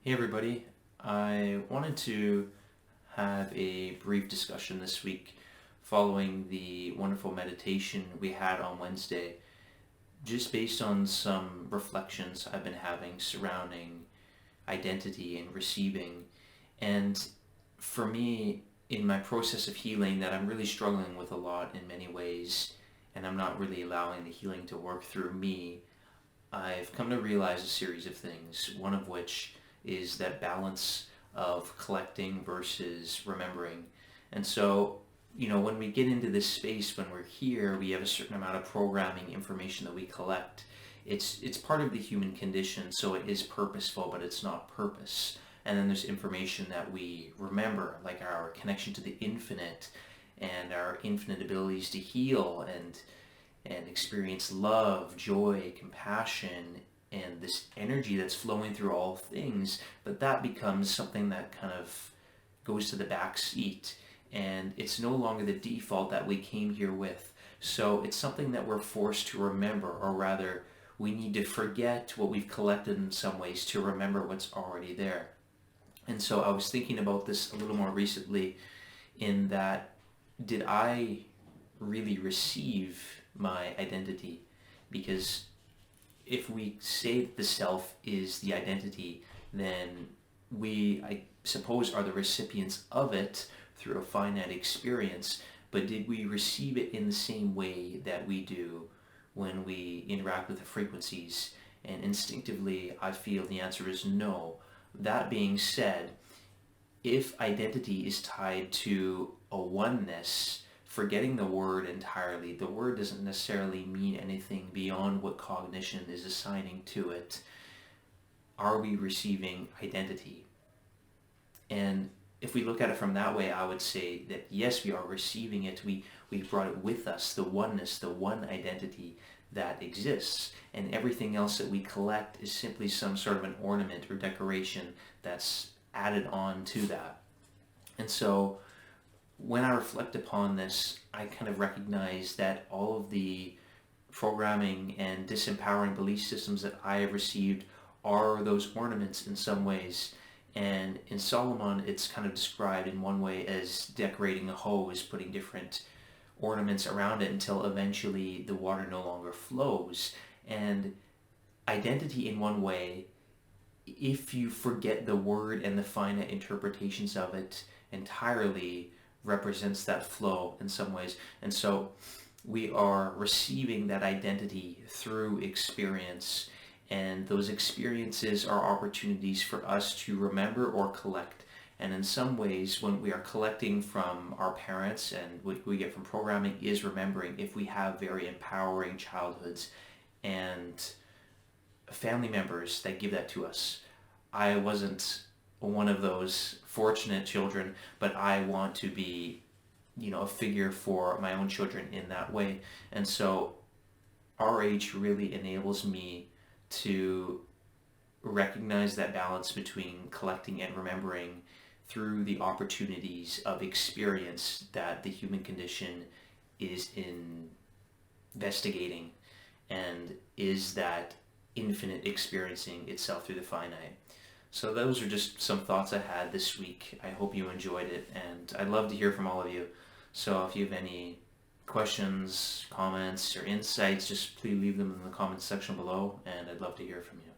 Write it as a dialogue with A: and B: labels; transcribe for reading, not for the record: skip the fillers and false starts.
A: Hey everybody, I wanted to have a brief discussion this week following the wonderful meditation we had on Wednesday, just based on some reflections I've been having surrounding identity and receiving. And for me, in my process of healing, that I'm really struggling with a lot in many ways, and I'm not really allowing the healing to work through me. I've come to realize a series of things, one of which is that balance of collecting versus remembering. And so, when we get into this space, when we're here, we have a certain amount of programming information that we collect. It's part of the human condition, so it is purposeful, but it's not purpose. And then there's information that we remember, like our connection to the infinite and our infinite abilities to heal and experience love, joy, compassion, and this energy that's flowing through all things. But that becomes something that kind of goes to the back seat, and it's no longer the default that we came here with. So it's something that we're forced to remember, or rather, we need to forget what we've collected in some ways to remember what's already there. And so I was thinking about this a little more recently, in that, did I really receive my identity? Because if we say that the self is the identity, then we, I suppose, are the recipients of it through a finite experience. But did we receive it in the same way that we do when we interact with the frequencies? And instinctively, I feel the answer is no. That being said, if identity is tied to a oneness, forgetting the word entirely, the word doesn't necessarily mean anything beyond what cognition is assigning to it. Are we receiving identity? And if we look at it from that way, I would say that yes, we are receiving it. We brought it with us, the oneness, the one identity that exists. And everything else that we collect is simply some sort of an ornament or decoration that's added on to that. And so when I reflect upon this, I kind of recognize that all of the programming and disempowering belief systems that I have received are those ornaments in some ways. And in Solomon, it's kind of described in one way as decorating a hose, putting different ornaments around it until eventually the water no longer flows. And identity in one way, if you forget the word and the finite interpretations of it entirely, represents that flow in some ways. And so we are receiving that identity through experience, and those experiences are opportunities for us to remember or collect. And in some ways, when we are collecting from our parents, and what we get from programming is remembering, if we have very empowering childhoods and family members that give that to us. I wasn't one of those fortunate children, but I want to be, a figure for my own children in that way. And so RH really enables me to recognize that balance between collecting and remembering through the opportunities of experience that the human condition is investigating, and is that infinite experiencing itself through the finite. So those are just some thoughts I had this week. I hope you enjoyed it, and I'd love to hear from all of you. So if you have any questions, comments, or insights, just please leave them in the comments section below, and I'd love to hear from you.